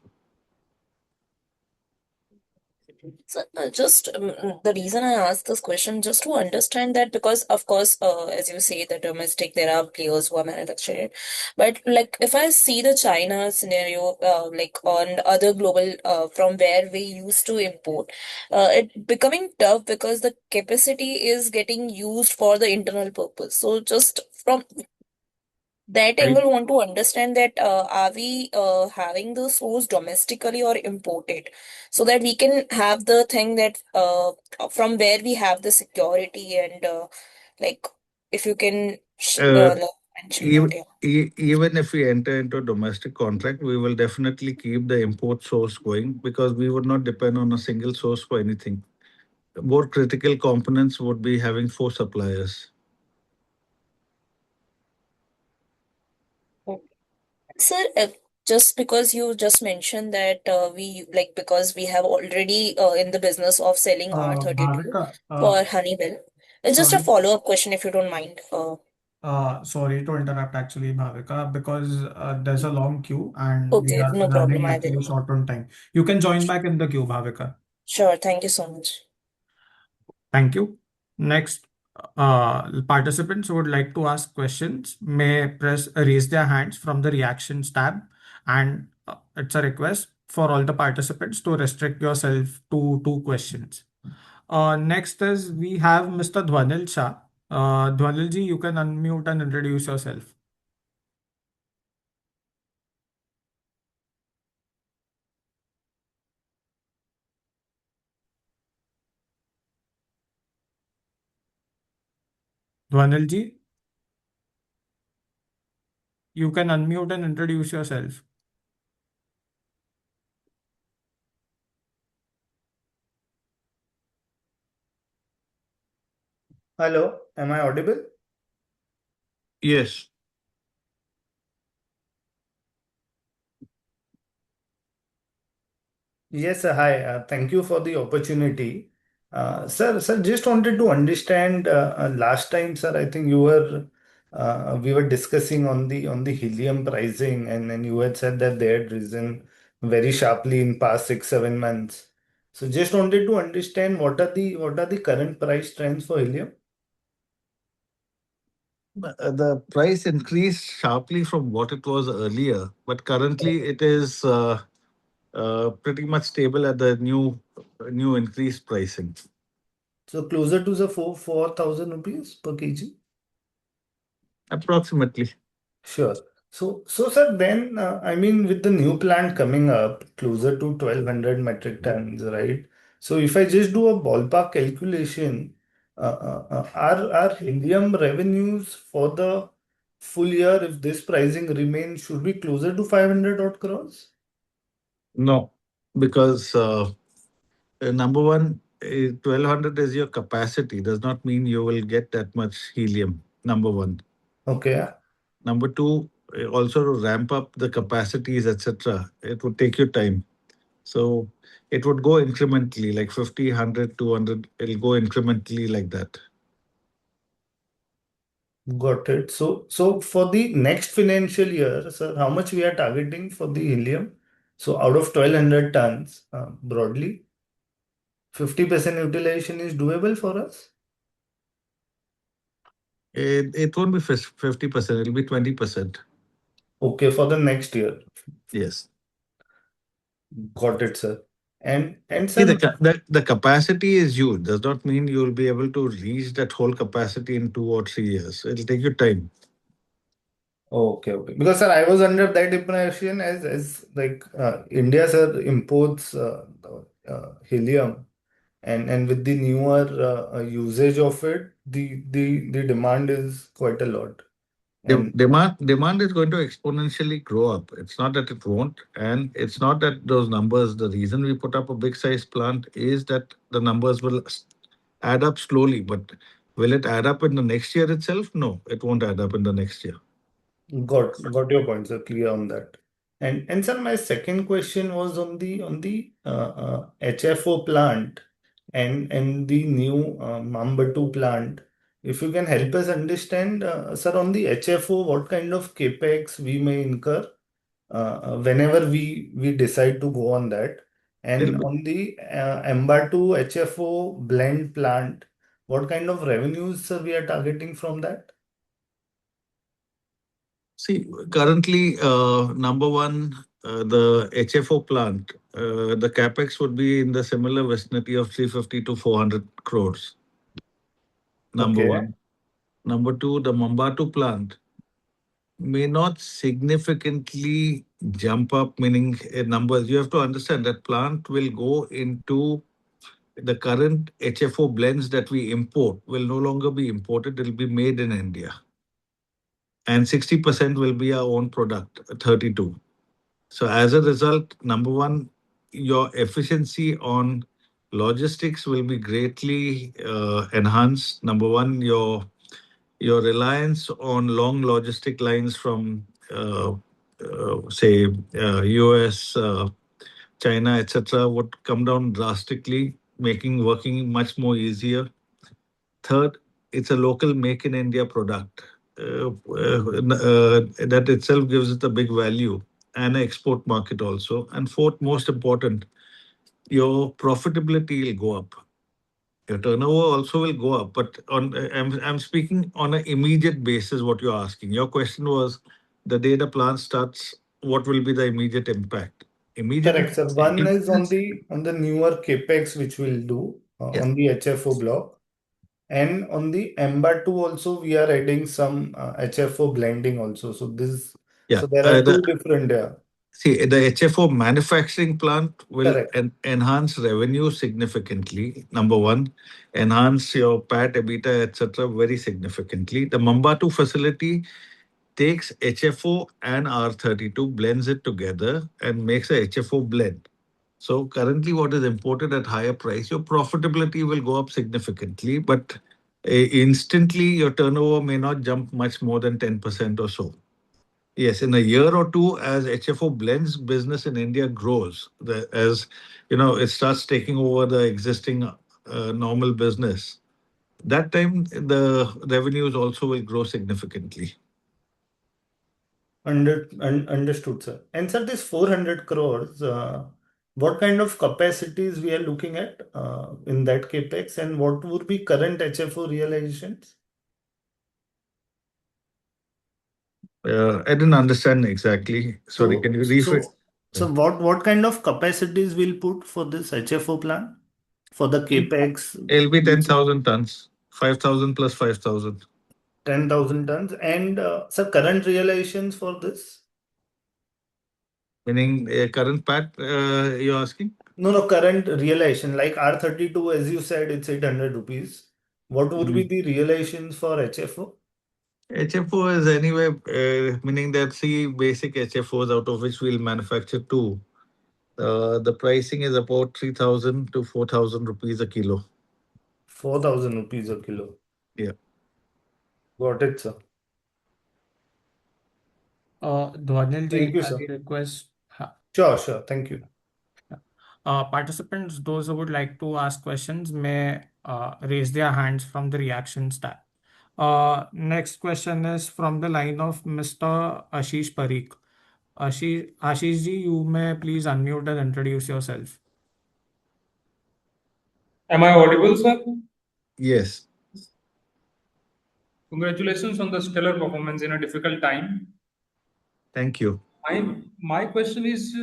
So, just the reason I asked this question, just to understand that, because of course, as you say, the domestic, there are players who are manufacturing it. But like, if I see the China scenario, like on other global, from where we used to import, it becoming tough because the capacity is getting used for the internal purpose. So, just from that Right. angle, want to understand that are we having the source domestically or imported, so that we can have the thing that from where we have the security, and like, if you can Uh, like, mention that. even, Yeah. even if we enter into a domestic contract, we will definitely keep the import source going because we would not depend on a single source for anything. More critical components would be having four suppliers. Sir, just because you just mentioned that we like, because we have already in the business of selling R32 Bhavika, for Honeywell. It's just a sorry. follow-up question if you don't mind. Sorry to interrupt actually, Bhavika, because there's a long queue and we Okay, are no problem. running I will. actually short on time. You can join back in the queue, Bhavika. Sure. Thank you so much. Thank you. Next, participants who would like to ask questions may press raise their hands from the reactions tab, and it's a request for all the participants to restrict yourself to two questions. Next is we have Mr. Dhwanil Shah. Dhwanil ji, you can unmute and introduce yourself. Dhwanil ji, you can unmute and introduce yourself. Hello, am I audible? Yes. Yes, sir. Hi. Thank you for the opportunity. Sir, just wanted to understand. Last time, sir, I think we were discussing on the helium pricing, and then you had said that they had risen very sharply in past 6, 7 months. So, just wanted to understand what are the current price trends for helium? The price increased sharply from what it was earlier, but currently it is pretty much stable at the new increased pricing. So, closer to the 4,000 rupees per kg. Approximately. Sure. So sir, then, I mean, with the new plant coming up closer to 1,200 metric tons, right? So if I just do a ballpark calculation, our helium revenues for the full year, if this pricing remains, should be closer to 500 odd crores? No, because number one, 1200 is your capacity, does not mean you will get that much helium. Number one. Okay. Number two, also to ramp up the capacities, etc., it would take you time. So it would go incrementally, like 50, 100, 200, it'll go incrementally like that. Got it. So for the next financial year, sir, how much we are targeting for the helium? So out of 1,200 tons, broadly, 50% utilization is doable for us? It won't be 50%, it'll be 20%. Okay, for the next year. Yes. Got it, sir. And See, sir, the capacity is huge. Does not mean you'll be able to reach that whole capacity in 2 or 3 years. It'll take you time. okay. Because sir, I was under that impression as like India, sir, imports helium, and with the newer usage of it, the demand is quite a lot. And Demand is going to exponentially grow up. It's not that it won't, and it's not that those numbers. The reason we put up a big size plant is that the numbers will add up slowly. But will it add up in the next year itself? No, it won't add up in the next year. got your point, sir. Clear on that. And sir, my second question was on the HFO plant and the new Mambatu plant. If you can help us understand, sir, on the HFO, what kind of capex we may incur whenever we decide to go on that, It'll and be, on the MBA2 HFO blend plant, what kind of revenues, sir, we are targeting from that? see, currently, number one, the HFO plant, the capex would be in the similar vicinity of 350 to 400 crores. Number Okay. one. Number two, the Mambatu plant may not significantly jump up, meaning numbers. You have to understand that plant will go into the current HFO blends that we import will no longer be imported, it will be made in India. And 60% will be our own product, 32. So as a result, number one, your efficiency on logistics will be greatly enhanced. Number one, your reliance on long logistic lines from say US, China, etc., would come down drastically, making working much more easier. Third, it's a local make in India product. That itself gives it a big value and an export market also. And fourth, most important, your profitability will go up. Your turnover also will go up, but I'm speaking on an immediate basis. What you're asking, your question was, the day the plant starts, what will be the immediate impact? Immediate Correct, sir. One is on impact. the newer capex which we'll do Yeah. on the HFO block. And on the MBA2 also, we are adding some HFO blending also. Yeah. So there are two different, yeah. See, the HFO manufacturing plant will Correct. enhance revenue significantly. Number one, enhance your PAT, EBITDA, etc. very significantly. The Mambatu facility takes HFO and R32, blends it together, and makes a HFO blend. So currently, what is imported at higher price, your profitability will go up significantly, but instantly your turnover may not jump much more than 10% or so. Yes, in a year or two, as HFO blends business in India grows, as you know, it starts taking over the existing normal business. That time, the revenues also will grow significantly. Understood, sir. And sir, this 400 crores, what kind of capacities we are looking at in that capex, and what would be current HFO realizations? I didn't understand exactly. Sorry, So, can you rephrase? so what kind of capacities we'll put for this HFO plant for the capex? It'll be 10,000 tons, 5,000 plus 5,000. 10,000 tons. And sir, current realizations for this? Meaning current PAT, you're asking? No, current realization. Like R32, as you said, it's 800 rupees. What would be the realizations for HFO? HFO is anyway, meaning there are three basic HFOs out of which we'll manufacture two. The pricing is about 3,000 to 4,000 rupees a kilo. 4,000 rupees a kilo. Yeah. Got it, sir. Dhanil ji, Thank you, I sir. will request. Sure. Thank you. Participants, those who would like to ask questions may raise their hands from the reactions tab. Next question is from the line of Mr. Ashish Parikh. Ashish ji, you may please unmute and introduce yourself. Am I audible, sir? Yes. Congratulations on the stellar performance in a difficult time. Thank you. My question is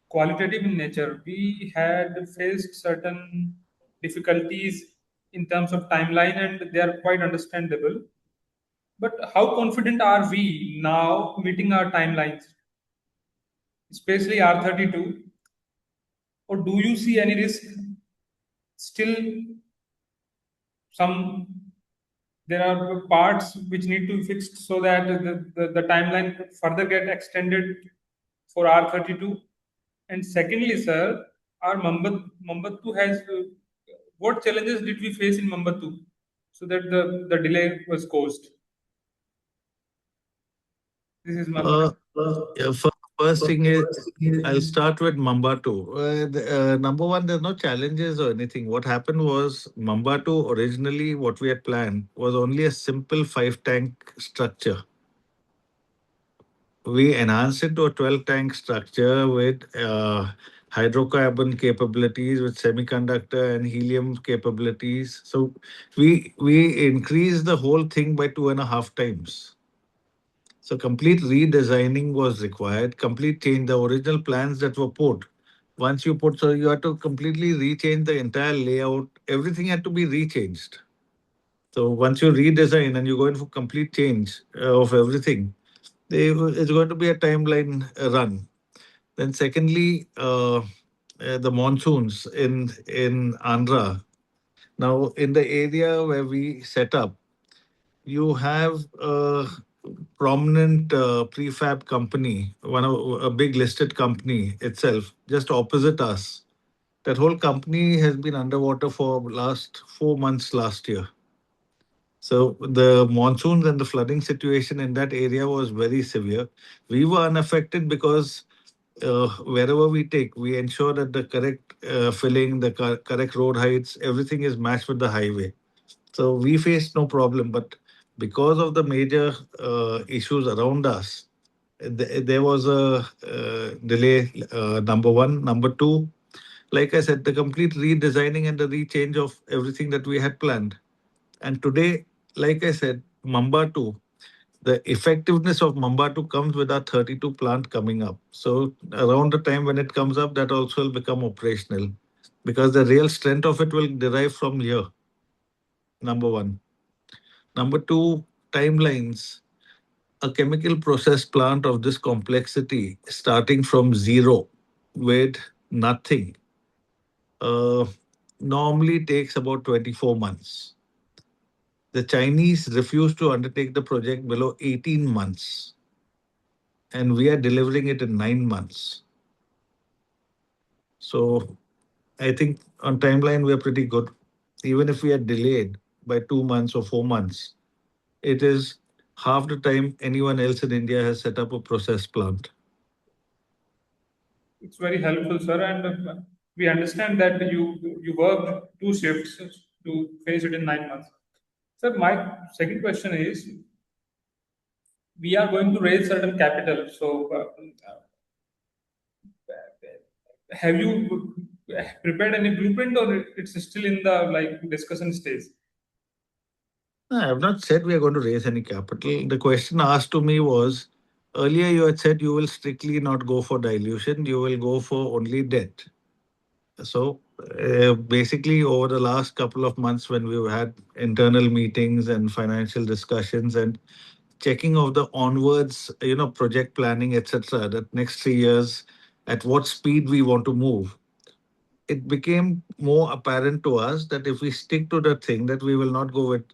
qualitative in nature. We had faced certain difficulties in terms of timeline, and they are quite understandable. But how confident are we now meeting our timelines, especially R32? Or do you see any risk still? There are parts which need to be fixed so that the timeline could further get extended for R32. And secondly, sir, our Mambattu has what challenges did we face in Mambattu so that the delay was caused? This is my Yeah, first thing is, I'll start with Mambatu. Number one, there's no challenges or anything. What happened was Mambatu originally, what we had planned was only a simple 5 tank structure. We enhanced it to a 12 tank structure with hydrocarbon capabilities, with semiconductor and helium capabilities. So we increased the whole thing by 2.5 times. So complete redesigning was required, complete change the original plans that were put. Once you put, so you had to completely rechange the entire layout. Everything had to be rechanged. So once you redesign and you go in for complete change of everything, it's going to be a timeline run. Then secondly, the monsoons in Andhra. Now in the area where we set up, you have a prominent prefab company, one of a big listed company itself, just opposite us. That whole company has been underwater for last 4 months last year. So the monsoons and the flooding situation in that area was very severe. We were unaffected because wherever we take, we ensure that the correct filling, the correct road heights, everything is matched with the highway. So we faced no problem. But because of the major issues around us, there was a delay. Number one, number two, like I said, the complete redesigning and the rechange of everything that we had planned. And today, like I said, Mambatu, the effectiveness of Mambatu comes with our 32 plant coming up. So around the time when it comes up, that also will become operational. because the real strength of it will derive from here. Number one. Number two, timelines. A chemical process plant of this complexity, starting from zero with nothing, uh, normally takes about 24 months. The Chinese refused to undertake the project below 18 months, and we are delivering it in 9 months. So I think on timeline, we are pretty good. Even if we are delayed by 2 months or 4 months, it is half the time anyone else in India has set up a process plant. It's very helpful, sir, and we understand that you worked two shifts to finish it in 9 months. Sir, my second question is, we are going to raise certain capital. So, have you prepared any blueprint, or it's still in the like discussion stage? I have not said we are going to raise any capital. The question asked to me was, earlier you had said you will strictly not go for dilution, you will go for only debt. So basically, over the last couple of months, when we've had internal meetings and financial discussions and checking of the onwards, project planning, etc., that next 3 years, at what speed we want to move, it became more apparent to us that if we stick to the thing, that we will not go with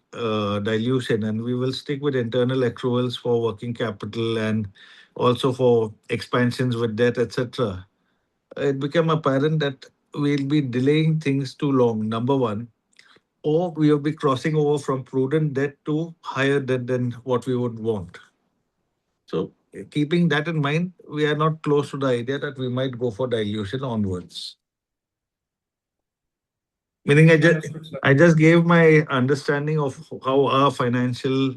dilution, and we will stick with internal accruals for working capital and also for expansions with debt, etc. It became apparent that we'll be delaying things too long, number one, or we will be crossing over from prudent debt to higher debt than what we would want. So, keeping that in mind, we are not close to the idea that we might go for dilution onwards. Meaning, Understood, sir. I just gave my understanding of how our financial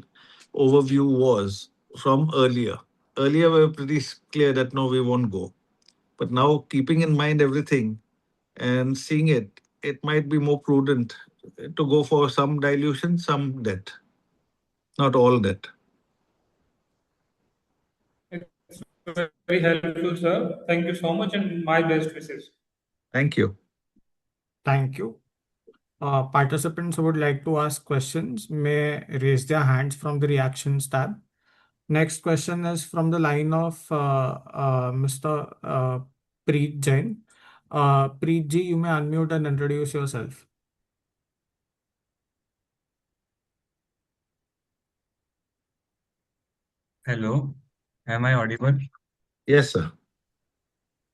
overview was from earlier. Earlier, we were pretty clear that no, we won't go. But now, keeping in mind everything and seeing it, it might be more prudent to go for some dilution, some debt, not all debt. It's very helpful, sir. Thank you so much, and my best wishes. Thank you. Thank you. Participants who would like to ask questions may raise their hands from the reactions tab. Next question is from the line of Mr. Preet Jain. Preet ji, you may unmute and introduce yourself. Hello, am I audible? Yes, sir.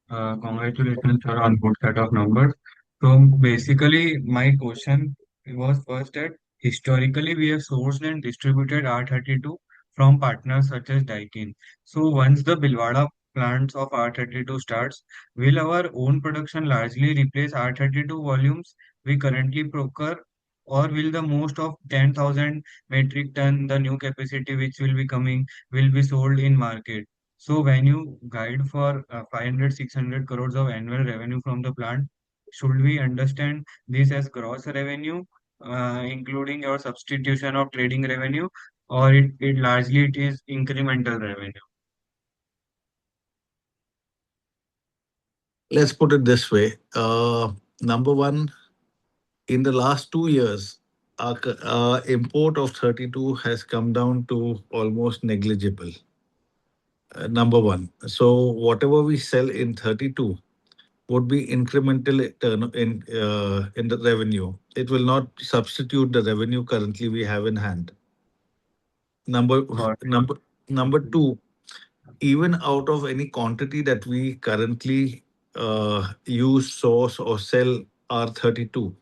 Congratulations, sir, on good set of numbers. So basically, my question was first that historically we have sourced and distributed R32 from partners such as Daikin. So once the Bhilwara plants of R32 starts, will our own production largely replace R32 volumes we currently procure, or will the most of 10,000 metric ton, the new capacity which will be coming, will be sold in market? So when you guide for 500, 600 crores of annual revenue from the plant, should we understand this as gross revenue, including your substitution of trading revenue, or it largely it is incremental revenue? Let's put it this way. Number one, in the last 2 years, our import of 32 has come down to almost negligible. Number one. So whatever we sell in 32 would be incremental in the revenue. It will not substitute the revenue currently we have in hand. Number Got number number it. two, even out of any quantity that we currently use, source, or sell R32,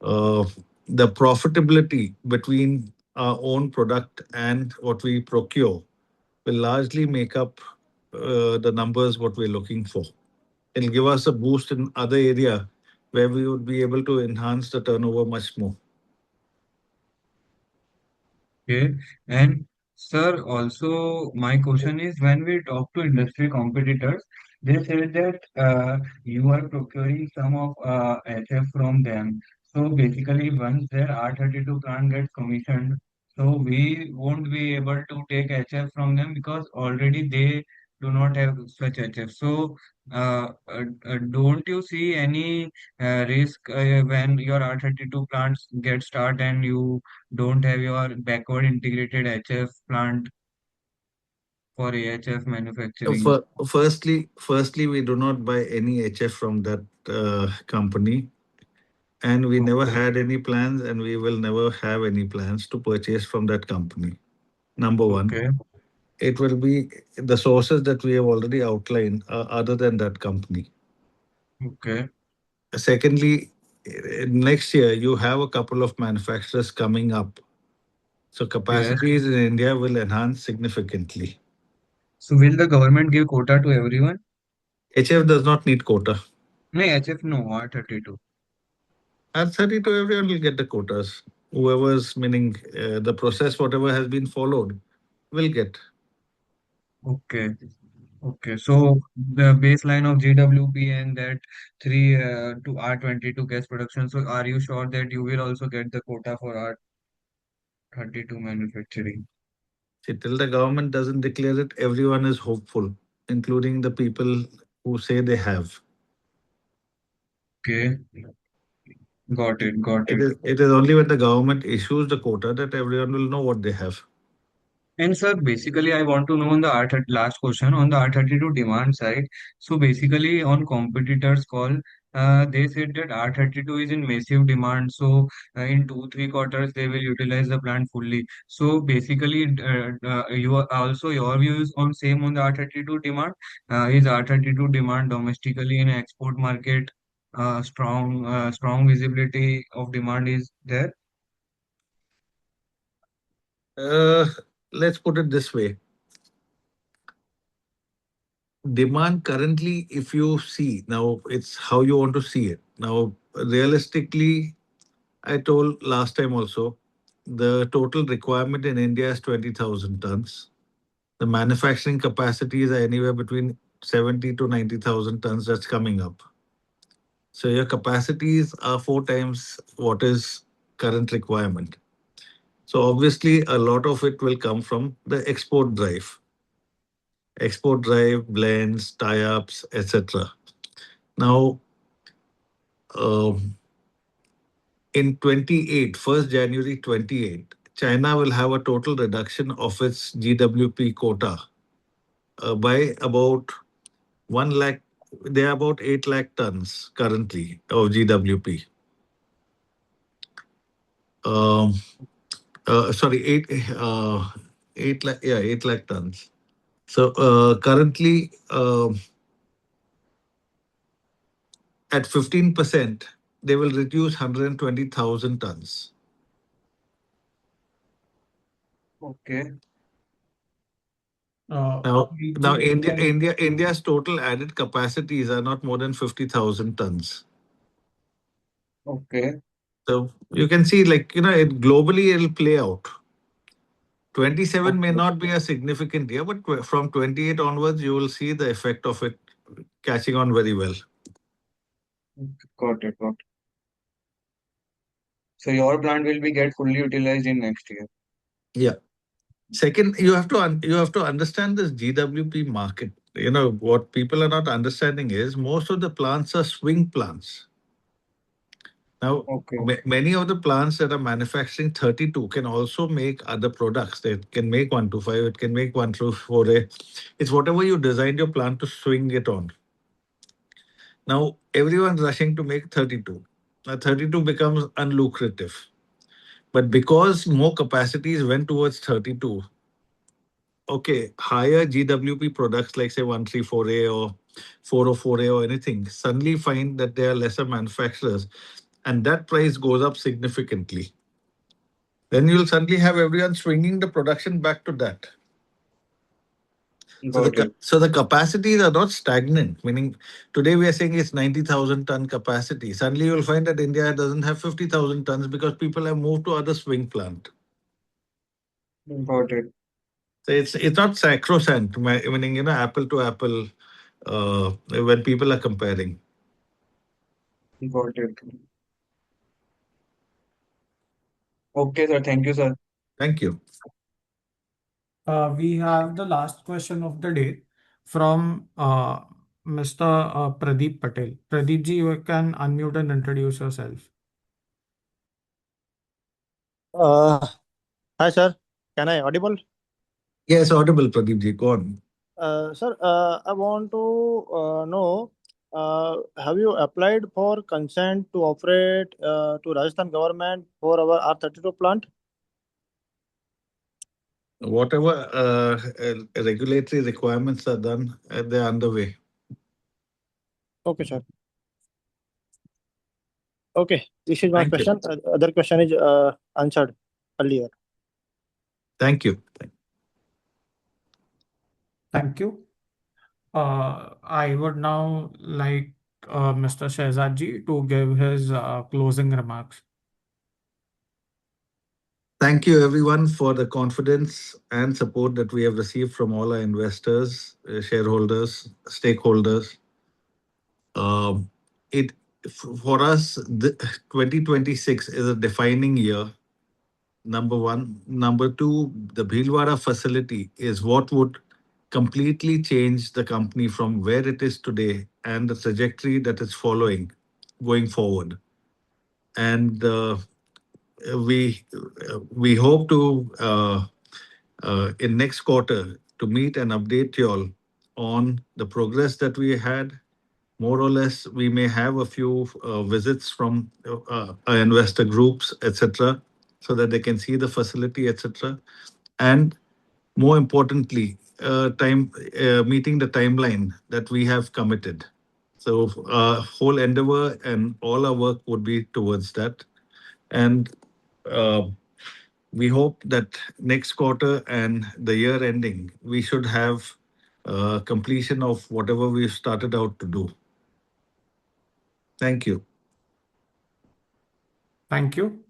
uh, the profitability between our own product and what we procure will largely make up the numbers what we're looking for. It'll give us a boost in other area where we would be able to enhance the turnover much more. Okay. And sir, also my question is when we talk to industry competitors, they say that you are procuring some of HF from them. So basically, once their R32 plant gets commissioned, so we won't be able to take HF from them because already they do not have such HF. So, don't you see any risk when your R32 plants get start and you don't have your backward integrated HF plant for AHF manufacturing? Firstly, we do not buy any HF from that company, and we never Okay, had any plans, and we will never have any plans to purchase from that company. Number one, okay, it will be the sources that we have already outlined other than that company. okay. Secondly, next year you have a couple of manufacturers coming up, so Yes. capacities in India will enhance significantly. So will the government give quota to everyone? HF does not need quota. No, HF, no, R32. At 32, everyone will get the quotas. Whoever's meaning the process, whatever has been followed, will get. Okay. Okay, so the baseline of GWP and that 3 to R22 gas production. So are you sure that you will also get the quota for R32 manufacturing? See, till the government doesn't declare it, everyone is hopeful, including the people who say they have. Okay, got it. It is only when the government issues the quota that everyone will know what they have. And sir, basically, I want to know on the R30, last question on the R32 demand side. So basically, on competitors' call, they said that R32 is in massive demand. So in 2-3 quarters, they will utilize the plant fully. So basically, you are also your views on same on the R32 demand. Is R32 demand domestically in export market strong visibility of demand is there? Uh, let's put it this way. Demand currently, if you see, now it's how you want to see it. Now, realistically, I told last time also, the total requirement in India is 20,000 tons. The manufacturing capacities are anywhere between 70 to 90,000 tons that's coming up. So your capacities are 4 times what is current requirement. So obviously a lot of it will come from the export drive, blends, tie-ups, etc. Now, um, in 28, 1st January 28, China will have a total reduction of its GWP quota by about 1 lakh. They are about 8 lakh tons currently of GWP. Um, sorry, 8 lakh, yeah, 8 lakh tons. So currently at 15%, they will reduce 120,000 tons. Okay, Now India's total added capacities are not more than 50,000 tons. okay. So you can see, like, it globally it'll play out. 27 may Okay. not be a significant year, but from 28 onwards, you will see the effect of it catching on very well. Got it. Got it. So your plant will be get fully utilized in next year. Yeah. Second, you have to understand this GWP market. What people are not understanding is most of the plants are swing plants. Now, Okay. many of the plants that are manufacturing 32 can also make other products. They can make 125, it can make 124A. It's whatever you designed your plant to swing it on. Now, everyone's rushing to make 32. Now, 32 becomes unlucrative. But because more capacities went towards 32, okay, higher GWP products like say 134A or 404A or anything suddenly find that there are lesser manufacturers and that price goes up significantly. Then you'll suddenly have everyone swinging the production back to that. So Got it. the capacities are not stagnant, meaning today we are saying it's 90,000 ton capacity. Suddenly you'll find that India doesn't have 50,000 tons because people have moved to other swing plant. Got it. So it's not sacrosanct, meaning apple to apple when people are comparing. Got it. Okay, sir. Thank you, sir. Thank you. We have the last question of the day from Mr. Pradeep Patel. Pradeep ji, you can unmute and introduce yourself. Hi, sir. Can I audible? Yes, audible, Pradeep ji. Go on. Sir, I want to know, have you applied for consent to operate to Rajasthan government for our R32 plant? Whatever regulatory requirements are done, they're underway. Okay, sir. Okay, this is my Thank you. question. Other question is answered earlier. Thank you. Thank you. I would now like Mr. Shehzad ji to give his closing remarks. Thank you, everyone, for the confidence and support that we have received from all our investors, shareholders, stakeholders. It for us, 2026 is a defining year. Number one. Number two, the Bhilwara facility is what would completely change the company from where it is today and the trajectory that it's following going forward. And we hope to in next quarter to meet and update you all on the progress that we had. More or less, we may have a few visits from investor groups, etc., so that they can see the facility, etc. And more importantly, time meeting the timeline that we have committed. So whole endeavor and all our work would be towards that. And we hope that next quarter and the year ending, we should have completion of whatever we've started out to do. Thank you. Thank you.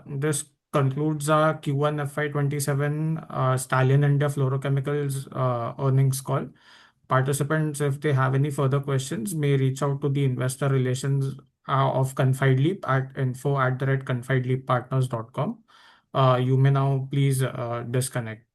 This concludes our Q1 FY27 Stallion India Fluorochemicals earnings call. Participants, if they have any further questions, may reach out to the investor relations of Confideleap at info@confideleappartners.com. You may now please disconnect.